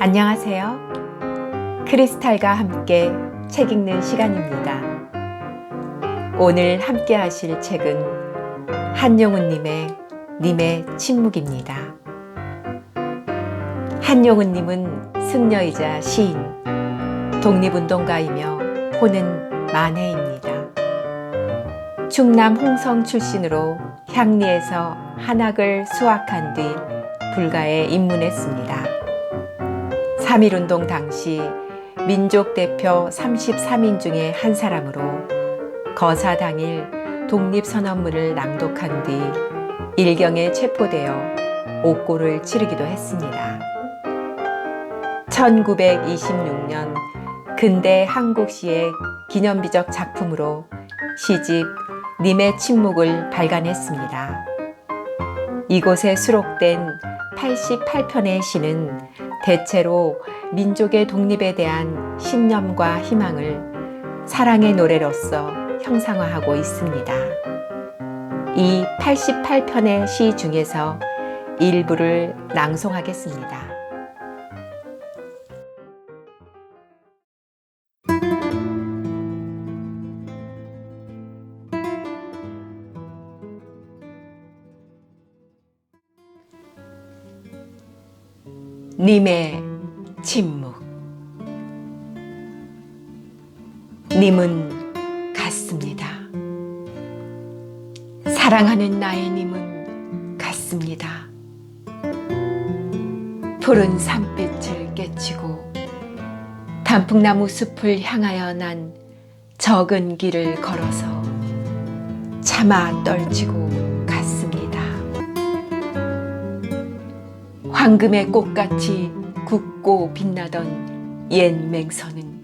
안녕하세요. 크리스탈과 함께 책 읽는 시간입니다. 오늘 함께 하실 책은 한용운님의 님의 침묵입니다. 한용운님은 승려이자 시인, 독립운동가이며 호는 만해입니다. 충남 홍성 출신으로 향리에서 한학을 수학한 뒤 불가에 입문했습니다. 3.1운동 당시 민족 대표 33인 중에 한 사람으로 거사 당일 독립선언문을 낭독한 뒤 일경에 체포되어 옥고를 치르기도 했습니다. 1926년 근대 한국시의 기념비적 작품으로 시집 님의 침묵을 발간했습니다. 이곳에 수록된 88편의 시는 대체로 민족의 독립에 대한 신념과 희망을 사랑의 노래로서 형상화하고 있습니다. 이 88편의 시 중에서 일부를 낭송하겠습니다. 님의 침묵. 님은 같습니다. 사랑하는 나의 님은 같습니다. 푸른 산빛을 깨치고 단풍나무 숲을 향하여 난 적은 길을 걸어서 차마 떨치고 갔습니다. 황금의 꽃같이 굵고 빛나던 옛 맹서는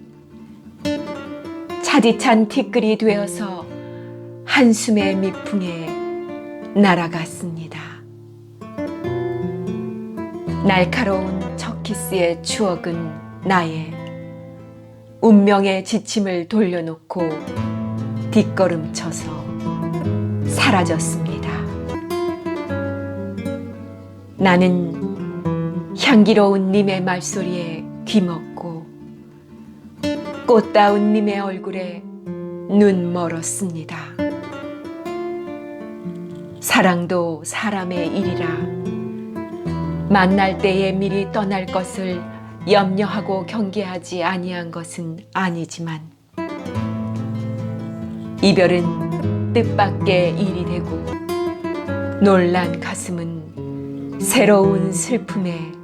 차디찬 티끌이 되어서 한숨의 미풍에 날아갔습니다. 날카로운 첫 키스의 추억은 나의 운명의 지침을 돌려놓고 뒷걸음쳐서 사라졌습니다. 나는 향기로운 님의 말소리에 귀먹고 꽃다운 님의 얼굴에 눈 멀었습니다. 사랑도 사람의 일이라 만날 때에 미리 떠날 것을 염려하고 경계하지 아니한 것은 아니지만 이별은 뜻밖의 일이 되고 놀란 가슴은 새로운 슬픔에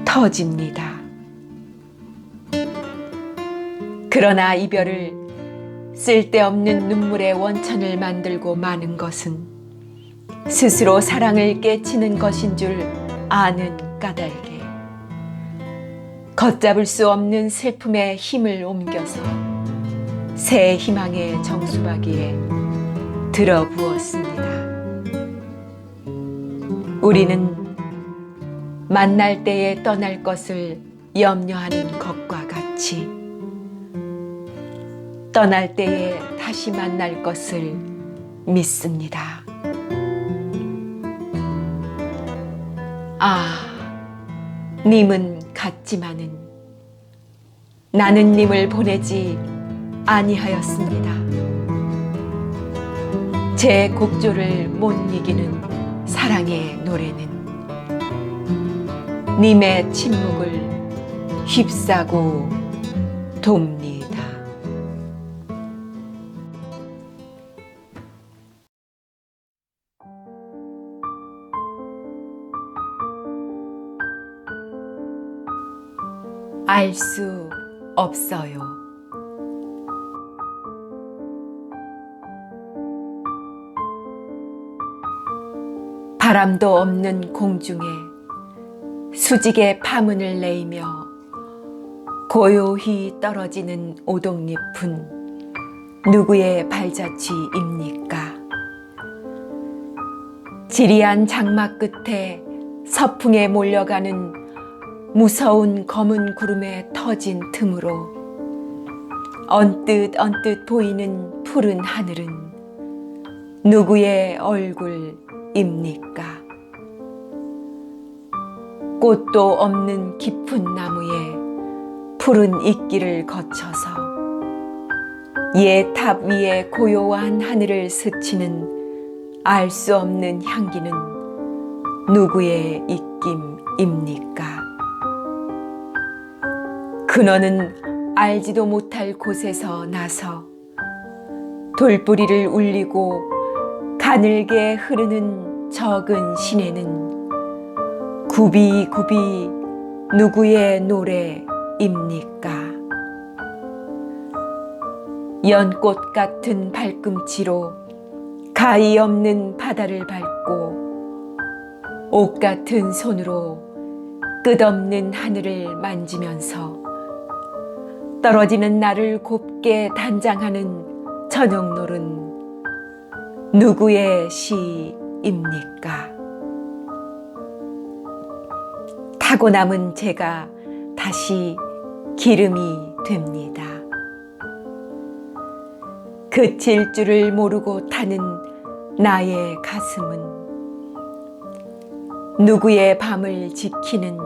터집니다. 그러나 이별을 쓸데없는 눈물의 원천을 만들고 마는 것은 스스로 사랑을 깨치는 것인 줄 아는 까닭에 걷잡을 수 없는 슬픔의 힘을 옮겨서 새 희망의 정수박이에 들어부었습니다. 우리는 만날 때에 떠날 것을 염려하는 것과 같이 떠날 때에 다시 만날 것을 믿습니다. 님은 같지만은 나는 님을 보내지 아니하였습니다. 제 곡조를 못 이기는 사랑의 노래는 님의 침묵을 휩싸고 돕니다. 알 수 없어요. 바람도 없는 공중에 수직의 파문을 내이며 고요히 떨어지는 오동잎은 누구의 발자취입니까? 지리한 장막 끝에 서풍에 몰려가는 무서운 검은 구름에 터진 틈으로 언뜻 보이는 푸른 하늘은 누구의 얼굴입니까? 꽃도 없는 깊은 나무에 푸른 이끼를 거쳐서 옛 탑 위에 고요한 하늘을 스치는 알 수 없는 향기는 누구의 입김입니까? 그너는 알지도 못할 곳에서 나서 돌뿌리를 울리고 가늘게 흐르는 적은 시내는 굽이굽이 누구의 노래입니까? 연꽃 같은 발꿈치로 가히 없는 바다를 밟고 옷 같은 손으로 끝없는 하늘을 만지면서 떨어지는 나를 곱게 단장하는 저녁놀은 누구의 시입니까? 타고 남은 제가 다시 기름이 됩니다. 그칠 줄을 모르고 타는 나의 가슴은 누구의 밤을 지키는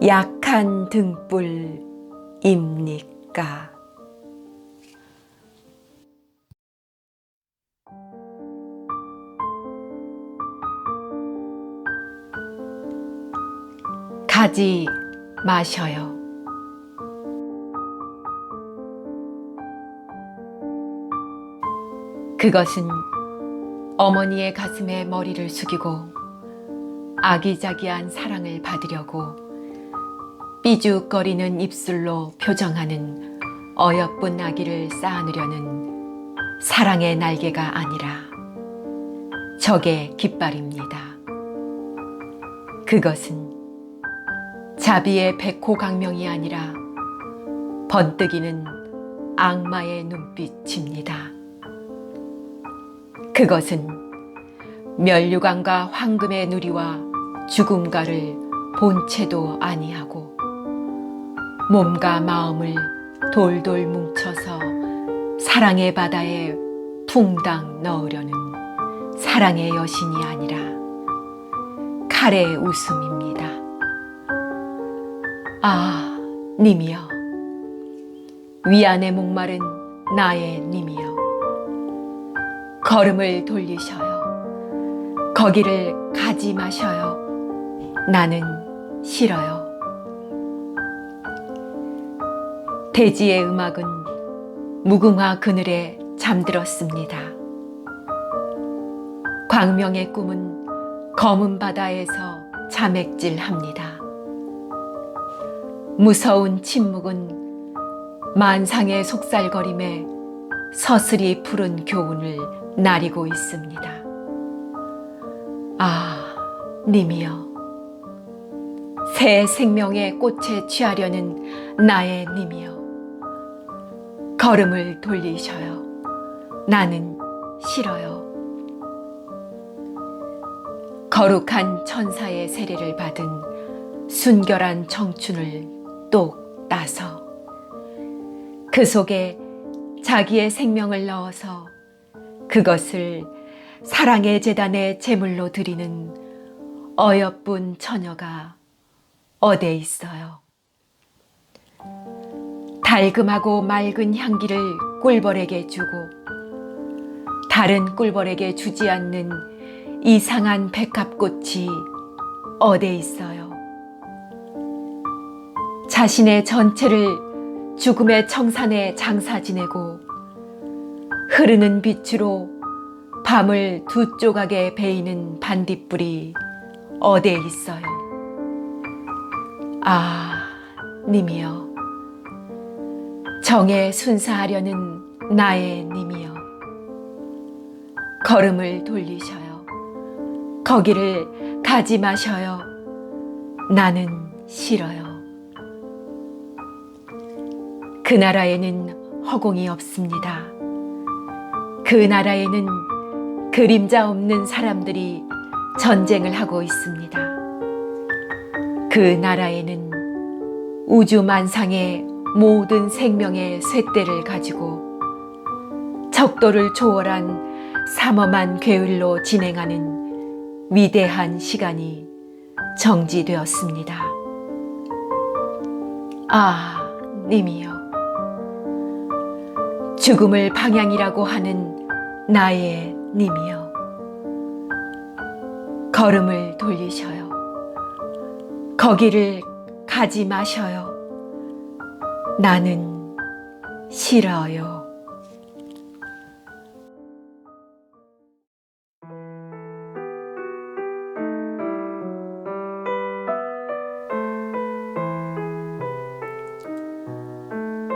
약한 등불입니까? 가지 마셔요. 그것은 어머니의 가슴에 머리를 숙이고 아기자기한 사랑을 받으려고 삐죽거리는 입술로 표정하는 어여쁜 아기를 쌓아누려는 사랑의 날개가 아니라 적의 깃발입니다. 그것은 자비의 백호강명이 아니라 번뜩이는 악마의 눈빛입니다. 그것은 멸류관과 황금의 누리와 죽음가를 본체도 아니하고 몸과 마음을 돌돌 뭉쳐서 사랑의 바다에 붕당 넣으려는 사랑의 여신이 아니라 칼의 웃음입니다. 아, 님이여, 위안에 목마른 나의 님이여, 걸음을 돌리셔요. 거기를 가지 마셔요. 나는 싫어요. 대지의 음악은 무궁화 그늘에 잠들었습니다. 광명의 꿈은 검은 바다에서 자맥질합니다. 무서운 침묵은 만상의 속살거림에 서슬이 푸른 교훈을 나리고 있습니다. 아, 님이여, 새 생명의 꽃에 취하려는 나의 님이여, 걸음을 돌리셔요. 나는 싫어요. 거룩한 천사의 세례를 받은 순결한 청춘을 똑 따서 그 속에 자기의 생명을 넣어서 그것을 사랑의 제단에 제물로 드리는 어여쁜 처녀가 어디에 있어요? 달금하고 맑은 향기를 꿀벌에게 주고 다른 꿀벌에게 주지 않는 이상한 백합꽃이 어디에 있어요? 자신의 전체를 죽음의 청산에 장사 지내고 흐르는 빛으로 밤을 두 조각에 베이는 반딧불이 어디에 있어요? 아, 님이여, 정에 순사하려는 나의 님이여, 걸음을 돌리셔요. 거기를 가지 마셔요. 나는 싫어요. 그 나라에는 허공이 없습니다. 그 나라에는 그림자 없는 사람들이 전쟁을 하고 있습니다. 그 나라에는 우주 만상의 모든 생명의 쇳대를 가지고 척도를 초월한 삼엄한 괴율로 진행하는 위대한 시간이 정지되었습니다. 아, 님이여. 죽음을 방향이라고 하는 나의 님이여. 걸음을 돌리셔요. 거기를 가지 마셔요. 나는 싫어요.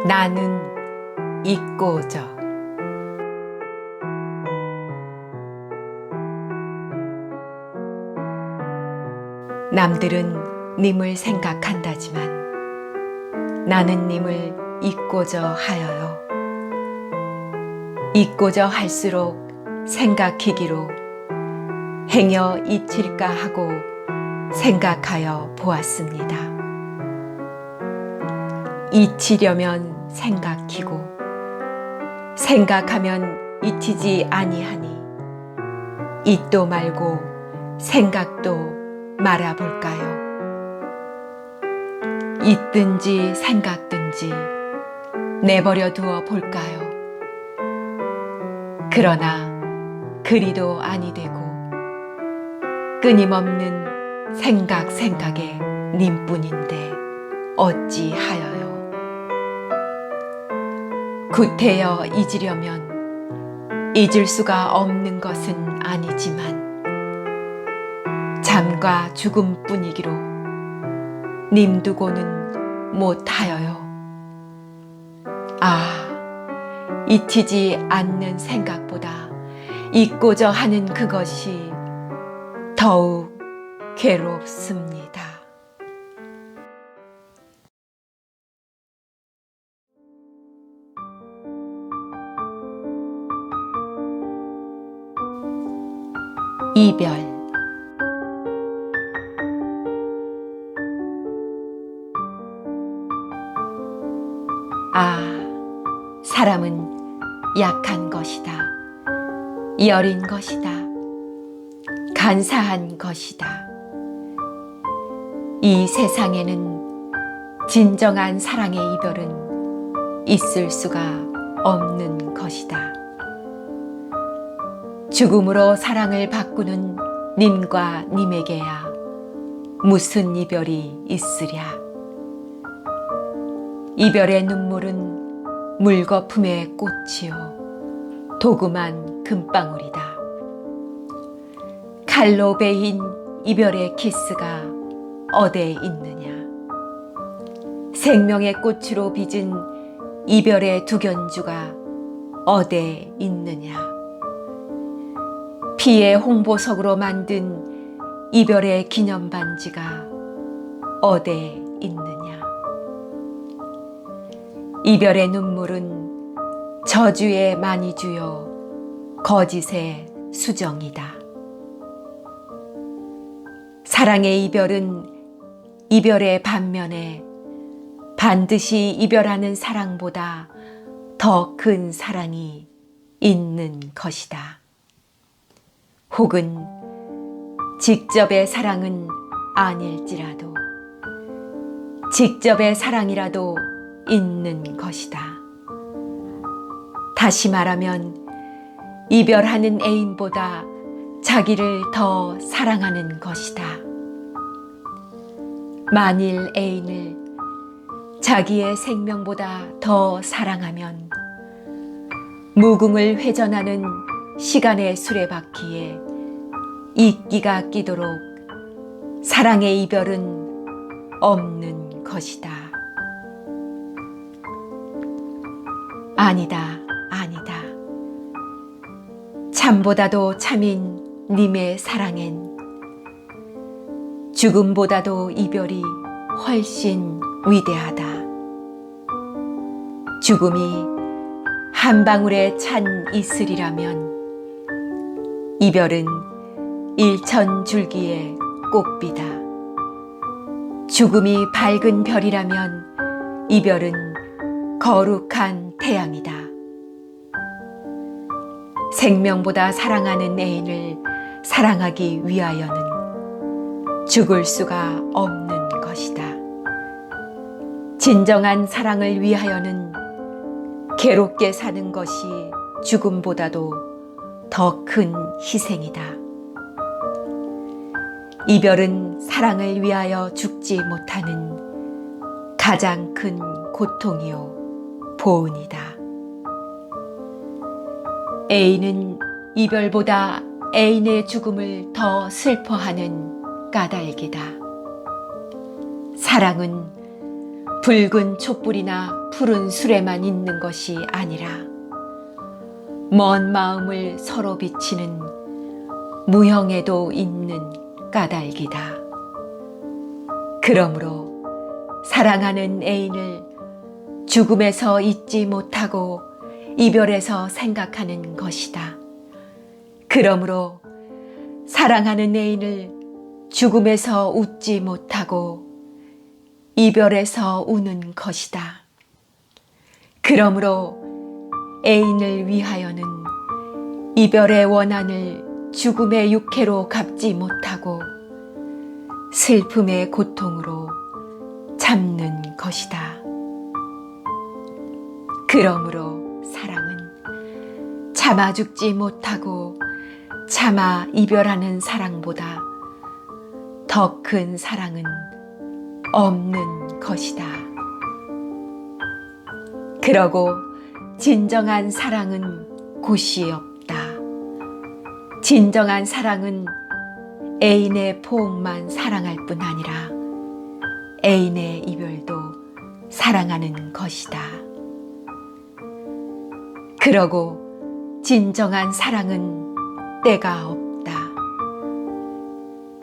나는 잊고져. 남들은 님을 생각한다지만 나는 님을 잊고져 하여요. 잊고져 할수록 생각히기로 행여 잊힐까 하고 생각하여 보았습니다. 잊히려면 생각히고 생각하면 잊히지 아니하니 잊도 말고 생각도 말아볼까요? 잊든지 생각든지 내버려 두어 볼까요? 그러나 그리도 아니 되고 끊임없는 생각에 님뿐인데 어찌하여요? 구태여 잊으려면 잊을 수가 없는 것은 아니지만 잠과 죽음뿐이기로 님 두고는 못하여요. 아, 잊히지 않는 생각보다 잊고자 하는 그것이 더욱 괴롭습니다. 이별. 아, 사람은 약한 것이다. 여린 것이다. 간사한 것이다. 이 세상에는 진정한 사랑의 이별은 있을 수가 없는 것이다. 죽음으로 사랑을 바꾸는 님과 님에게야 무슨 이별이 있으랴. 이별의 눈물은 물거품의 꽃이요 도구만 금방울이다. 칼로 베인 이별의 키스가 어디에 있느냐. 생명의 꽃으로 빚은 이별의 두견주가 어디에 있느냐. 피의 홍보석으로 만든 이별의 기념반지가 어디에 있느냐. 이별의 눈물은 저주의 만이주요 거짓의 수정이다. 사랑의 이별은 이별의 반면에 반드시 이별하는 사랑보다 더 큰 사랑이 있는 것이다. 혹은 직접의 사랑은 아닐지라도 직접의 사랑이라도 있는 것이다. 다시 말하면 이별하는 애인보다 자기를 더 사랑하는 것이다. 만일 애인을 자기의 생명보다 더 사랑하면 무궁을 회전하는 시간의 수레바퀴에 이끼가 끼도록 사랑의 이별은 없는 것이다. 아니다, 아니다. 참보다도 참인 님의 사랑엔 죽음보다도 이별이 훨씬 위대하다. 죽음이 한 방울의 찬 이슬이라면 이별은 일천 줄기의 꽃비다. 죽음이 밝은 별이라면 이별은 거룩한 태양이다. 생명보다 사랑하는 애인을 사랑하기 위하여는 죽을 수가 없는 것이다. 진정한 사랑을 위하여는 괴롭게 사는 것이 죽음보다도 더 큰 희생이다. 이별은 사랑을 위하여 죽지 못하는 가장 큰 고통이요 보은이다. 애인은 이별보다 애인의 죽음을 더 슬퍼하는 까닭이다. 사랑은 붉은 촛불이나 푸른 술에만 있는 것이 아니라 먼 마음을 서로 비치는 무형에도 있는 까닭이다. 그러므로 사랑하는 애인을 죽음에서 잊지 못하고 이별에서 생각하는 것이다. 그러므로 사랑하는 애인을 죽음에서 웃지 못하고 이별에서 우는 것이다. 그러므로 애인을 위하여는 이별의 원한을 죽음의 육회로 갚지 못하고 슬픔의 고통으로 참는 것이다. 그러므로 사랑은 참아 죽지 못하고 참아 이별하는 사랑보다 더 큰 사랑은 없는 것이다. 그러고 진정한 사랑은 곳이 없다. 진정한 사랑은 애인의 포옹만 사랑할 뿐 아니라 애인의 이별도 사랑하는 것이다. 그러고 진정한 사랑은 때가 없다.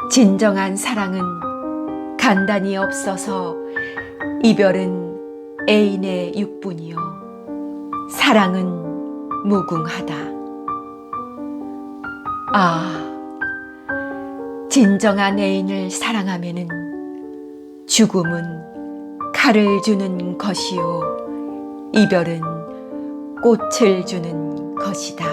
진정한 사랑은 간단히 없어서 이별은 애인의 육분이요 사랑은 무궁하다. 진정한 애인을 사랑하면은 죽음은 칼을 주는 것이요 이별은 꽃을 주는 것이다.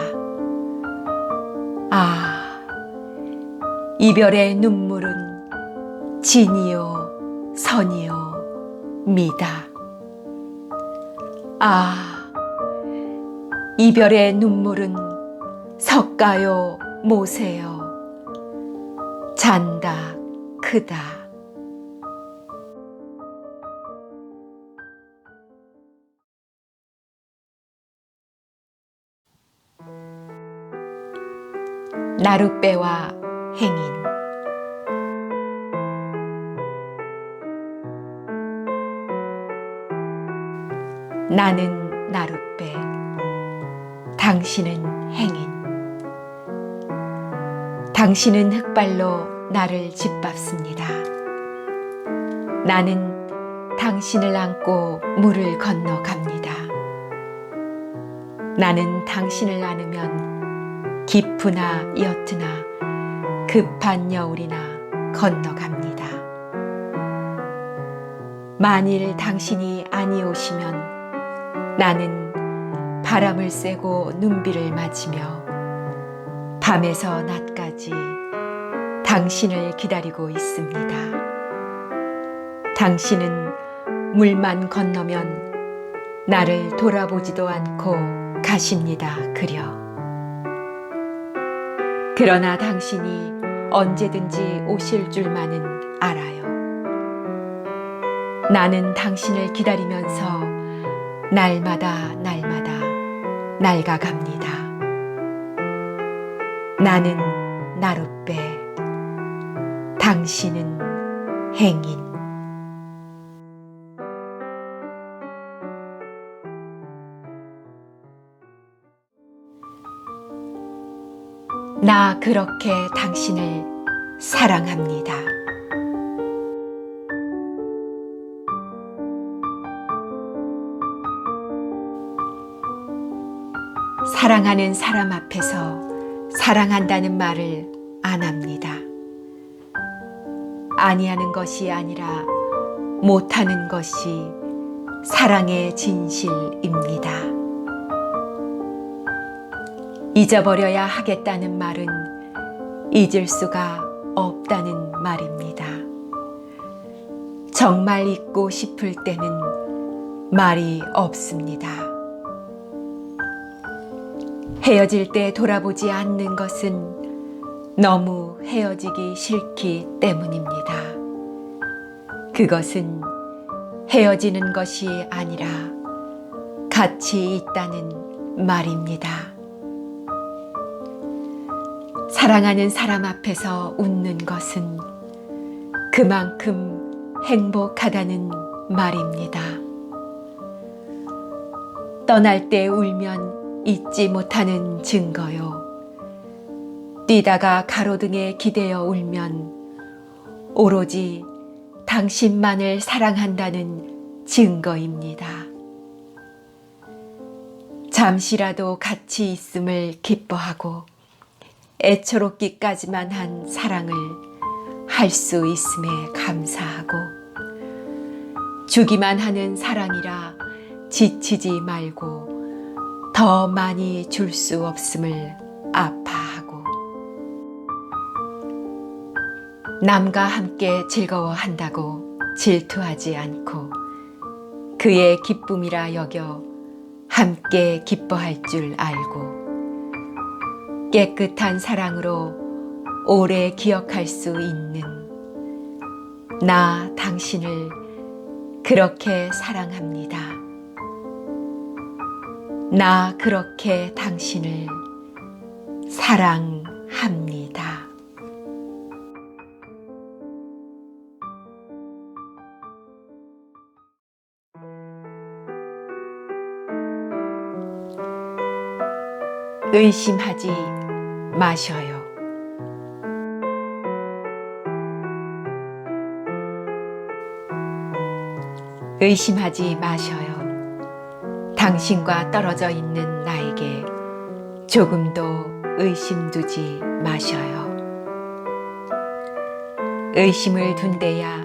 이별의 눈물은 진이요 선이요 미다. 이별의 눈물은 석가요 모세요 잔다 크다. 나룻배와 행인. 나는 나룻배, 당신은 행인. 당신은 흙발로 나를 짓밟습니다. 나는 당신을 안고 물을 건너갑니다. 나는 당신을 안으면 깊으나 옅으나 급한 여울이나 건너갑니다. 만일 당신이 아니오시면 나는 바람을 쐬고 눈비를 맞으며 밤에서 낮까지 당신을 기다리고 있습니다. 당신은 물만 건너면 나를 돌아보지도 않고 가십니다. 그러나 당신이 언제든지 오실 줄만은 알아요. 나는 당신을 기다리면서 날마다 낡아갑니다. 나는 나룻배, 당신은 행인. 나 그렇게 당신을 사랑합니다. 사랑하는 사람 앞에서 사랑한다는 말을 안 합니다. 아니하는 것이 아니라 못하는 것이 사랑의 진실입니다. 잊어버려야 하겠다는 말은 잊을 수가 없다는 말입니다. 정말 잊고 싶을 때는 말이 없습니다. 헤어질 때 돌아보지 않는 것은 너무 헤어지기 싫기 때문입니다. 그것은 헤어지는 것이 아니라 같이 있다는 말입니다. 사랑하는 사람 앞에서 웃는 것은 그만큼 행복하다는 말입니다. 떠날 때 울면 잊지 못하는 증거요. 뛰다가 가로등에 기대어 울면 오로지 당신만을 사랑한다는 증거입니다. 잠시라도 같이 있음을 기뻐하고 애처롭기까지만 한 사랑을 할 수 있음에 감사하고 주기만 하는 사랑이라 지치지 말고 더 많이 줄 수 없음을 아파하고 남과 함께 즐거워한다고 질투하지 않고 그의 기쁨이라 여겨 함께 기뻐할 줄 알고 깨끗한 사랑으로 오래 기억할 수 있는 나 당신을 그렇게 사랑합니다. 나 그렇게 당신을 사랑합니다. 의심하지 마셔요. 의심하지 마셔요. 당신과 떨어져 있는 나에게 조금도 의심 두지 마셔요. 의심을 둔대야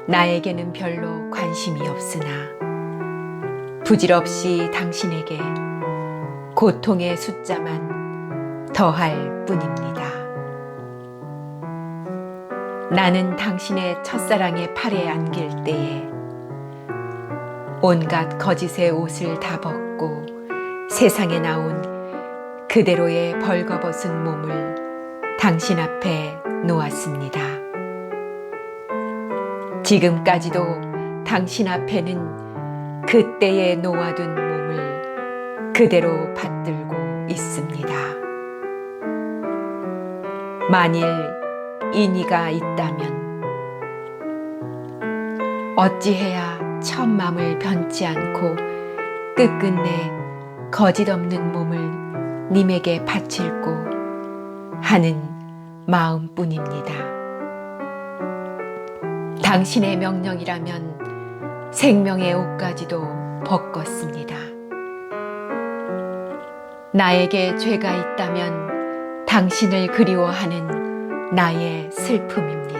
나에게는 별로 관심이 없으나 부질없이 당신에게 고통의 숫자만 더할 뿐입니다. 나는 당신의 첫사랑의 팔에 안길 때에 온갖 거짓의 옷을 다 벗고 세상에 나온 그대로의 벌거벗은 몸을 당신 앞에 놓았습니다. 지금까지도 당신 앞에는 그때에 놓아둔 몸을 그대로 받들고 있습니다. 만일 인의가 있다면 어찌해야 첫 맘을 변치 않고 끝끝내 거짓 없는 몸을 님에게 바칠고 하는 마음뿐입니다. 당신의 명령이라면 생명의 옷까지도 벗겼습니다. 나에게 죄가 있다면 당신을 그리워하는 나의 슬픔입니다.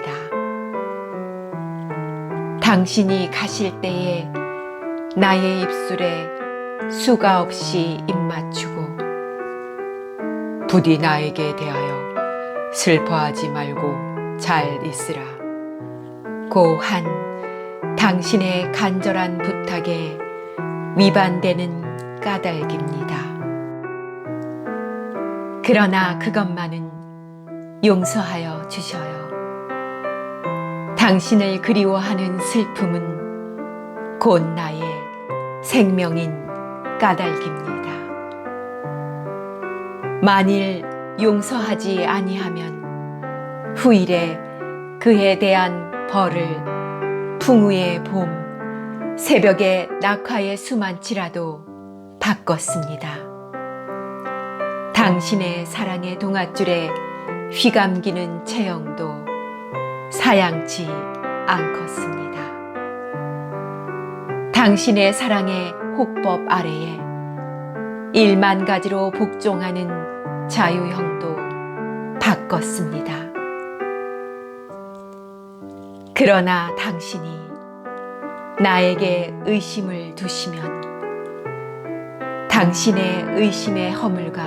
당신이 가실 때에 나의 입술에 수가 없이 입 맞추고 부디 나에게 대하여 슬퍼하지 말고 잘 있으라 고한 당신의 간절한 부탁에 위반되는 까닭입니다. 그러나 그것만은 용서하여 주셔요. 당신을 그리워하는 슬픔은 곧 나의 생명인 까닭입니다. 만일 용서하지 아니하면 후일에 그에 대한 벌을 풍우의 봄, 새벽의 낙화의 수만치라도 바꿨습니다. 당신의 사랑의 동아줄에 휘감기는 체형도 사양치 않겠습니다. 당신의 사랑의 호법 아래에 1만 가지로 복종하는 자유형도 바꿨습니다. 그러나 당신이 나에게 의심을 두시면 당신의 의심의 허물과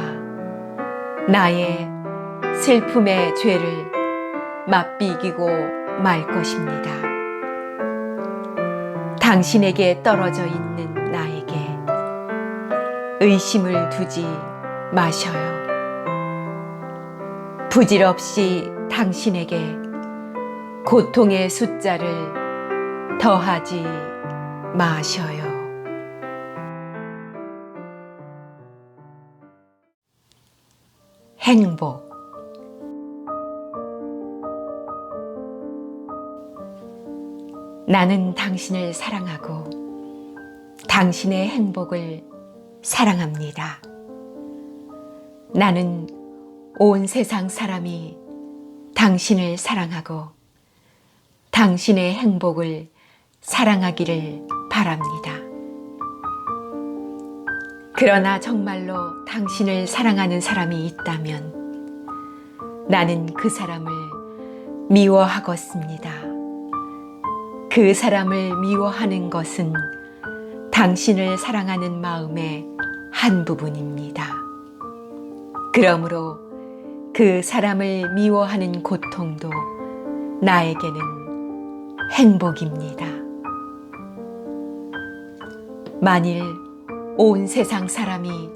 나의 슬픔의 죄를 맛비기고 말 것입니다. 당신에게 떨어져 있는 나에게 의심을 두지 마셔요. 부질없이 당신에게 고통의 숫자를 더하지 마셔요. 행복. 나는 당신을 사랑하고 당신의 행복을 사랑합니다. 나는 온 세상 사람이 당신을 사랑하고 당신의 행복을 사랑하기를 바랍니다. 그러나 정말로 당신을 사랑하는 사람이 있다면 나는 그 사람을 미워하겠습니다. 그 사람을 미워하는 것은 당신을 사랑하는 마음의 한 부분입니다. 그러므로 그 사람을 미워하는 고통도 나에게는 행복입니다. 만일 온 세상 사람이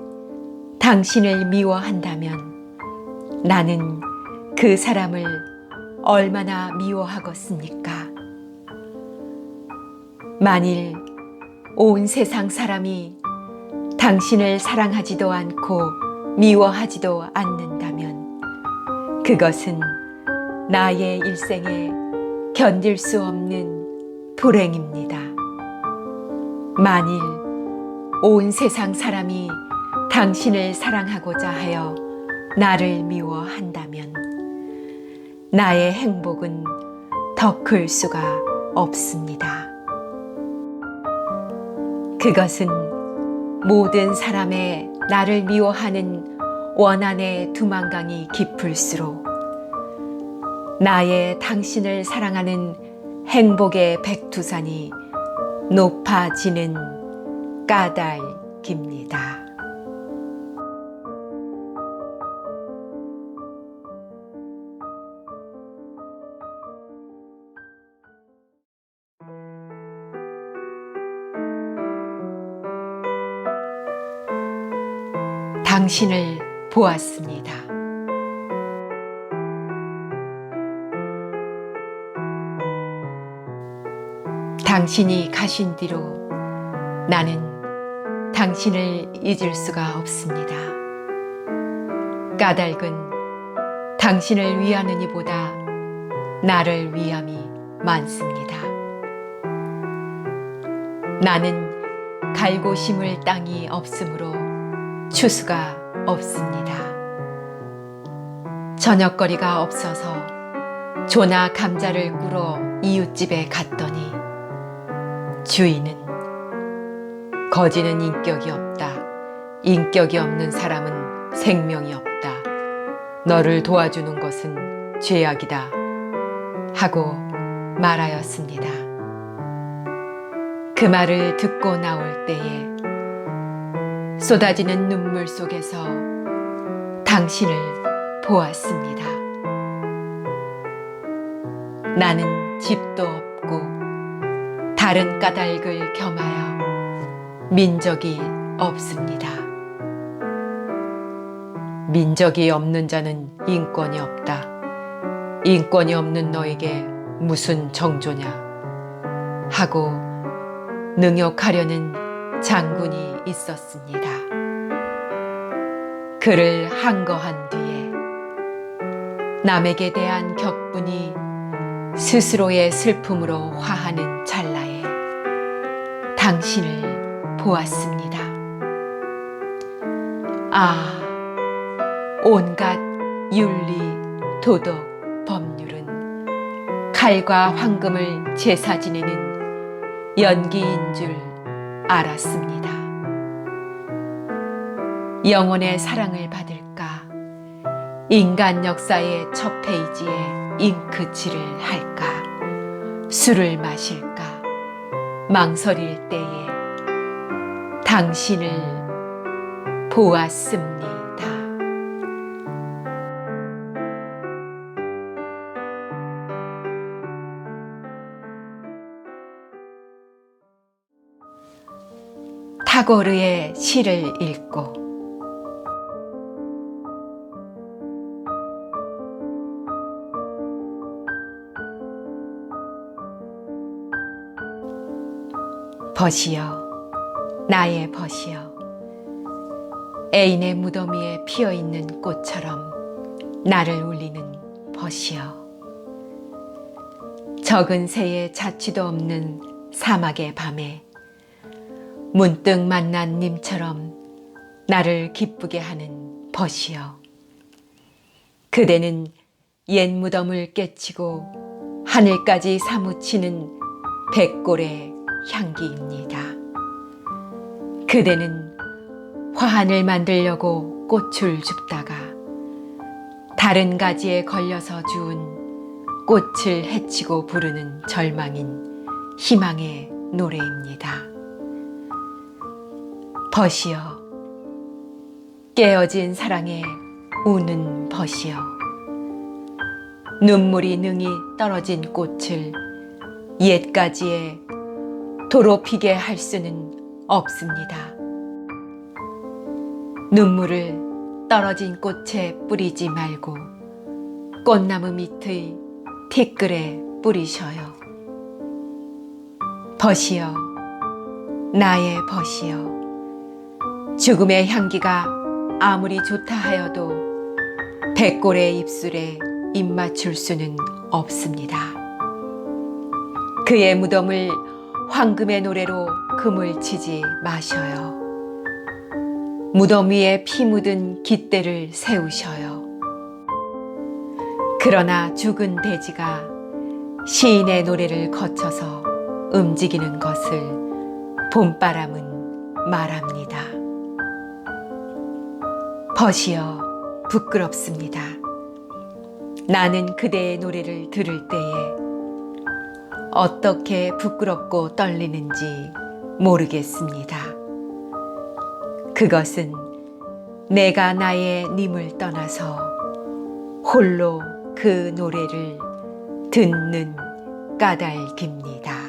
당신을 미워한다면 나는 그 사람을 얼마나 미워하겠습니까? 만일 온 세상 사람이 당신을 사랑하지도 않고 미워하지도 않는다면 그것은 나의 일생에 견딜 수 없는 불행입니다. 만일 온 세상 사람이 당신을 사랑하고자 하여 나를 미워한다면 나의 행복은 더 클 수가 없습니다. 그것은 모든 사람의 나를 미워하는 원한의 두만강이 깊을수록 나의 당신을 사랑하는 행복의 백두산이 높아지는 까닭입니다. 당신을 보았습니다. 당신이 가신 뒤로 나는 당신을 잊을 수가 없습니다. 까닭은 당신을 위하는 이보다 나를 위함이 많습니다. 나는 갈고 심을 땅이 없으므로 추수가 없습니다. 저녁거리가 없어서 조나 감자를 꾸러 이웃집에 갔더니 주인은 거지는 인격이 없다. 인격이 없는 사람은 생명이 없다. 너를 도와주는 것은 죄악이다. 하고 말하였습니다. 그 말을 듣고 나올 때에 쏟아지는 눈물 속에서 당신을 보았습니다. 나는 집도 없고 다른 까닭을 겸하여 민족이 없습니다. 민족이 없는 자는 인권이 없다. 인권이 없는 너에게 무슨 정조냐 하고 능욕하려는 장군이 있었습니다. 그를 항거한 뒤에 남에게 대한 격분이 스스로의 슬픔으로 화하는 찰나에 당신을 보았습니다. 아, 온갖 윤리, 도덕, 법률은 칼과 황금을 제사 지내는 연기인 줄 알았습니다. 영혼의 사랑을 받을까? 인간 역사의 첫 페이지에 잉크칠을 할까? 술을 마실까? 망설일 때에 당신을 보았습니다. 타고르의 시를 읽고 벗이여 나의 벗이여 애인의 무덤 위에 피어있는 꽃처럼 나를 울리는 벗이여 적은 새의 자취도 없는 사막의 밤에 문득 만난 님처럼 나를 기쁘게 하는 벗이여 그대는 옛 무덤을 깨치고 하늘까지 사무치는 백골의 향기입니다. 그대는 화환을 만들려고 꽃을 줍다가 다른 가지에 걸려서 주운 꽃을 해치고 부르는 절망인 희망의 노래입니다. 벗이여 깨어진 사랑에 우는 벗이여 눈물이 능히 떨어진 꽃을 옛 가지에 도로 피게 할 수는 없습니다. 눈물을 떨어진 꽃에 뿌리지 말고 꽃나무 밑의 티끌에 뿌리셔요. 벗이여 나의 벗이여 죽음의 향기가 아무리 좋다 하여도 백골의 입술에 입 맞출 수는 없습니다. 그의 무덤을 황금의 노래로 금을 치지 마셔요. 무덤 위에 피 묻은 깃대를 세우셔요. 그러나 죽은 돼지가 시인의 노래를 거쳐서 움직이는 것을 봄바람은 말합니다. 벗이여 부끄럽습니다. 나는 그대의 노래를 들을 때에 어떻게 부끄럽고 떨리는지 모르겠습니다. 그것은 내가 나의 님을 떠나서 홀로 그 노래를 듣는 까닭입니다.